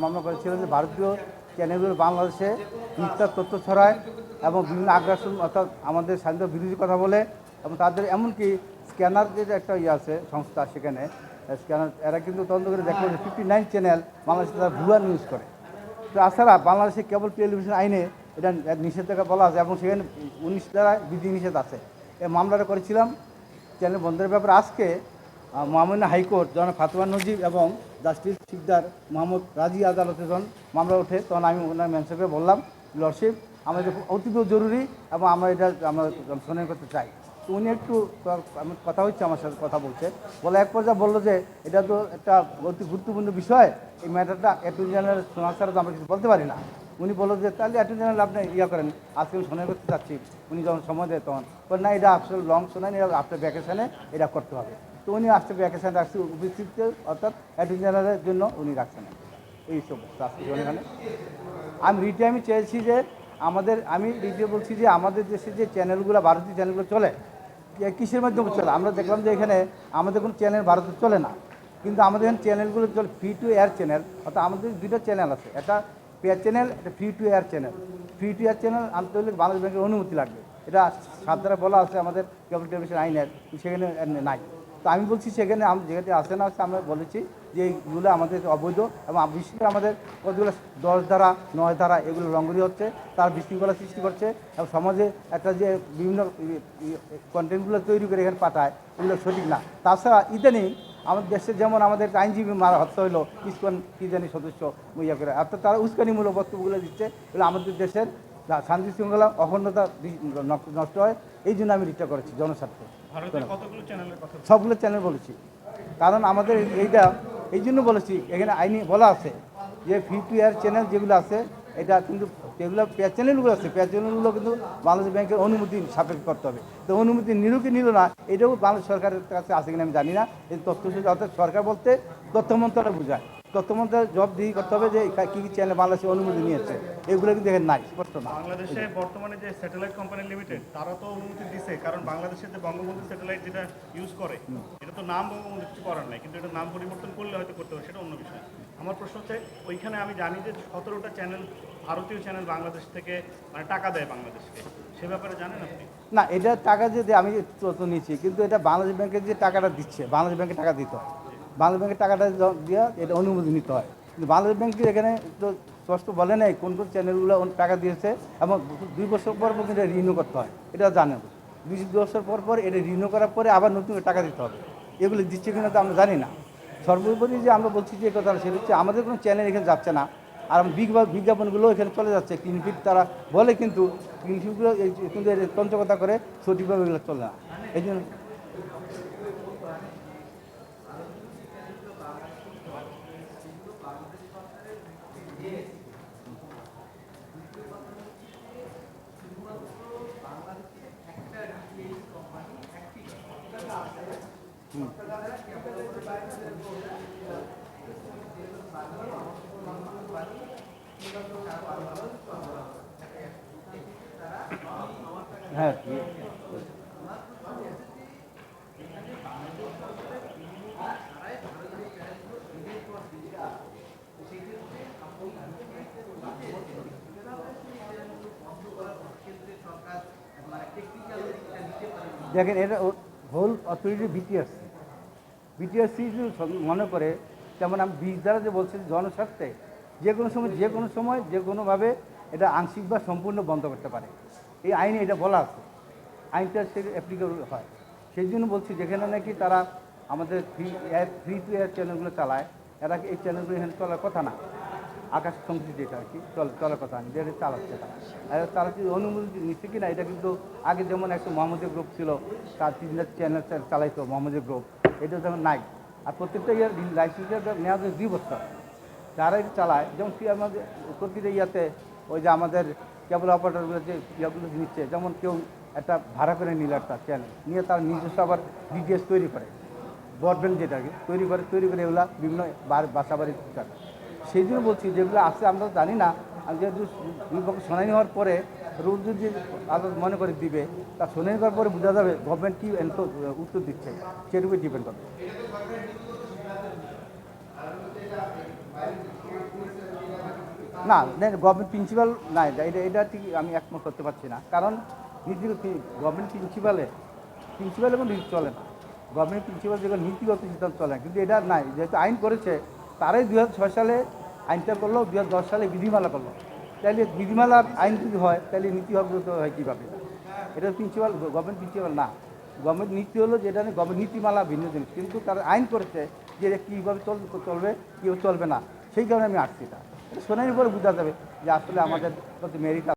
মামলা করেছিলেন যে ভারতীয় চ্যানেলগুলো বাংলাদেশে মিথ্যা তথ্য ছড়ায় এবং বিভিন্ন আগ্রাসন অর্থাৎ আমাদের স্বাধীনতা বিরোধী কথা বলে এবং তাদের এমনকি স্ক্যানার যে একটা ইয়ে আছে সংস্থা, সেখানে স্ক্যানার এরা কিন্তু তদন্ত করে দেখলো যে 59 চ্যানেল বাংলাদেশে তারা ভুয়া নিউজ করে। তাছাড়া বাংলাদেশে কেবল টেলিভিশন আইনে এটা নিষেধাজ্ঞা বলা আছে এবং সেখানে 19 দ্বারা বিধিনিষেধ আছে। এই মামলাটা করেছিলাম চ্যানেল বন্ধের ব্যাপারে। আজকে মহামান্য হাইকোর্ট যখন ফাতেমা নজিব এবং জাস্টিস শিকদার মোহাম্মদ রাজি আদালতে যখন মামলা ওঠে, তখন আমি ওনার ম্যানসারকে বললাম, লর্ডশিপ আমাদের অতীব জরুরি এবং আমরা এটা আমরা শুনানি করতে চাই। তো উনি একটু কথা হচ্ছে, আমার সাথে কথা বলছে, বলে এক পর্যায়ে বললো যে এটা তো একটা অতি গুরুত্বপূর্ণ বিষয়, এই ম্যাটারটা অ্যাটর্নি জেনারেল শোনা ছাড়া তো আমরা কিছু বলতে পারি না। উনি বললো যে তাহলে অ্যাটর্নি জেনারেল আপনি করেন, আজকে আমি শুনানি করতে চাচ্ছি। উনি যখন সময় দেয় তখন বলেন না, এটা আসলে লং শুনানি, এটা আফটার ভ্যাকেশনে এটা করতে হবে। তো উনি আসতে ভ্যাকেশন রাখছে উপস্থিত, অর্থাৎ অ্যাটর্নি জেনারেলের জন্য উনি রাখছেন এইসব আজকে এখানে। আমি রিটে আমি চেয়েছি যে আমি রিটে বলছি যে আমাদের দেশে যে চ্যানেলগুলো, ভারতীয় চ্যানেলগুলো চলে, কিসের মাধ্যমে চলে? আমরা দেখলাম যে এখানে আমাদের কোনো চ্যানেল ভারতে চলে না, কিন্তু আমাদের এখানে চ্যানেলগুলো চলে ফ্রি টু এয়ার চ্যানেল। অর্থাৎ আমাদের দুটো চ্যানেল আছে, একটা পেয়ার চ্যানেল, একটা free to air channel. Free to air channel আনতে হলে বাংলাদেশ ব্যাংকের অনুমতি লাগবে, এটা 7 ধারা বলা আছে আমাদের কেবল টেলিভিশন আইনের, সেখানে নাই। তো আমি বলছি সেখানে যেখানে আসে না আসে, আমরা বলেছি যে এইগুলো আমাদের অবৈধ এবং বিশেষ করে আমাদের কতগুলো 10 ধারা 9 ধারা এগুলো লঙ্ঘনীয় হচ্ছে, তার বিশৃঙ্খলা সৃষ্টি করছে এবং সমাজে একটা যে বিভিন্ন কন্টেন্টগুলো তৈরি করে এখানে পাঠায়, এগুলো সঠিক না। তাছাড়া ইদানিং আমাদের দেশে যেমন আমাদের আইনজীবী মারা হত্যা হলো ইসকন কি জানি সদস্য ইয়া করে, অর্থাৎ তারা উস্কানিমূলক বক্তব্যগুলো দিচ্ছে, এগুলো আমাদের দেশের শান্তি শৃঙ্খলা অখণ্ডতা নষ্ট হয়। এই জন্য আমি রিটটা করেছি জনস্বার্থে। সবগুলো চ্যানেল বলেছি, কারণ আমাদের এইটা এই জন্য বলেছি, এখানে আইনি বলা আছে যে ফ্রি টু এয়ার চ্যানেল যেগুলো আছে, এটা কিন্তু যেগুলো পেয়ার চ্যানেলগুলো আছে, পেয়ার চ্যানেলগুলো কিন্তু বাংলাদেশ ব্যাংকের অনুমতি সাপেক্ষে করতে হবে। তো অনুমতি নিল কি নিল না, এটাও বাংলাদেশ সরকারের কাছে আছে কিনা আমি জানি না। এই তথ্য অর্থাৎ সরকার বলতে তথ্য মন্ত্রণালয় বোঝায়, তথ্য মন্ত্রণালয় জব দিয়ে করতে হবে যে কী কী চ্যানেল বাংলাদেশে অনুমতি নিয়েছে, এগুলো কিন্তু এখানে নাই, স্পষ্ট না। বাংলাদেশে বর্তমানে যে স্যাটেলাইট কোম্পানি লিমিটেড, তারা তো অনুমতি দিছে, কারণ বাংলাদেশের যে বঙ্গবন্ধু স্যাটেলাইট যেটা ইউজ করে, এটা তো নাম বঙ্গবন্ধু কিছু করার নাই, কিন্তু এটা নাম পরিবর্তন করলে হয়তো করতে হবে, সেটা অন্য বিষয়। আমার প্রশ্ন হচ্ছে, ওইখানে আমি জানি যে 17টা চ্যানেল, ভারতীয় চ্যানেল বাংলাদেশ থেকে মানে টাকা দেয় বাংলাদেশকে, সে ব্যাপারে জানেন আপনি? না, এটা টাকা যে আমি তথ্য নিচ্ছি, কিন্তু এটা বাংলাদেশ ব্যাংকের যে টাকাটা দিচ্ছে, বাংলাদেশ ব্যাংকে টাকা দিতে হয়, বাংলাদেশ ব্যাংকের টাকাটা দিয়ে এটা অনুমতি নিতে হয়। কিন্তু বাংলাদেশ ব্যাংকের এখানে তো স্পষ্ট বলে নেই কোন কোন চ্যানেলগুলো টাকা দিয়েছে এবং 2 বছর পর পর কিন্তু এটা রিনিউ করতে হয়, এটা জানেন। 2 বছর পর পর এটা রিনিউ করার পরে আবার নতুন টাকা দিতে হবে, এগুলো দিচ্ছে কিনা তো আমরা জানি না। সর্বোপরি যে আমরা বলছি যে কথা, সেটা হচ্ছে আমাদের কোনো চ্যানেল এখানে যাচ্ছে না, আর বিজ্ঞাপনগুলো এখানে চলে যাচ্ছে ক্লিনফিট, তারা বলে কিন্তু ক্লিনফিটগুলো কিন্তু তন্ত্রকতা করে সঠিকভাবে এগুলো চলে না, এই জন্য। হ্যাঁ, দেখেন, এটা হোল অথরিটি বিটিআরসি মনে করে, যেমন আমি 20 দ্বারা যে বলছি জনস্বার্থে যে কোনো সময় যে কোনোভাবে এটা আংশিক বা সম্পূর্ণ বন্ধ করতে পারে, এই আইনে এটা বলা আছে, আইনটা সে অ্যাপ্লিকেবল হয়। সেই জন্য বলছি যেখানে নাকি তারা আমাদের ফ্রি টু এয়ার চ্যানেলগুলো চালায়, এরা এই চ্যানেলগুলো এখানে চলার কথা না, আকাশ সঙ্গী যেটা আর কি চলার কথা নেই, যেটা চালাচ্ছে তারা চালাচ্ছে অনুমতি নিচ্ছে কি না, এটা কিন্তু আগে যেমন একটা মোহাম্মদের গ্রুপ ছিল, তার 3টা চ্যানেল চালাইতো মোহাম্মদের গ্রুপ, এটা যেমন নাই। আর প্রত্যেকটা ইয়ার লাইসেন্সের নেওয়া যায় 2 বছর, যারা এটা চালায়, যেমন কি আমাদের প্রতিটা ইয়াতে ওই যে আমাদের কেবল অপারেটরগুলো যে ইয়াগুলো নিচ্ছে, যেমন কেউ একটা ভাড়া করে নিল একটা চ্যানেল নিয়ে তার নিজস্ব আবার ডিটিএস তৈরি করে, ব্রডব্যান্ড যেটাকে তৈরি করে এগুলা বিভিন্ন বাসা বাড়ি থাকে। সেই জন্য বলছি যেগুলো আছে আমরা জানি না, যেহেতু বিপক্ষ শুনানি হওয়ার পরে রোজ যদি আদালত মনে করে দিবে, তা শুনানি হওয়ার পরে বোঝা যাবে গভর্নমেন্ট কী উত্তর দিচ্ছে, সেটুকুই ডিপেন্ড করবে। না গভর্নমেন্ট প্রিন্সিপাল না, এটা ঠিক আমি একমত করতে পারছি না। কারণ গভর্নমেন্ট প্রিন্সিপাল এবং নীতি চলে না। গভর্নমেন্ট প্রিন্সিপাল যেগুলো নীতিগত সিদ্ধান্ত চলে না, কিন্তু এটা নাই। যেহেতু আইন করেছে, তারাই 2006 সালে আইনটা করলো, 2010 সালে বিধিমালা করলো। তাহলে বিধিমালার আইন যদি হয়, তাহলে নীতি হয় কীভাবে? এটা প্রিন্সিপাল, গভর্নমেন্ট প্রিন্সিপাল না। গভর্নমেন্ট নীতি হলো যেটা গভর্নমেন্ট নীতিমালা ভিন্ন জিনিস, কিন্তু তারা আইন করেছে যে এটা কীভাবে চলবে, কীভাবে চলবে না। সেই কারণে আমি আসছি। এটা শোনার পরে বোঝা যাবে যে আসলে আমাদের প্রতি মেরিট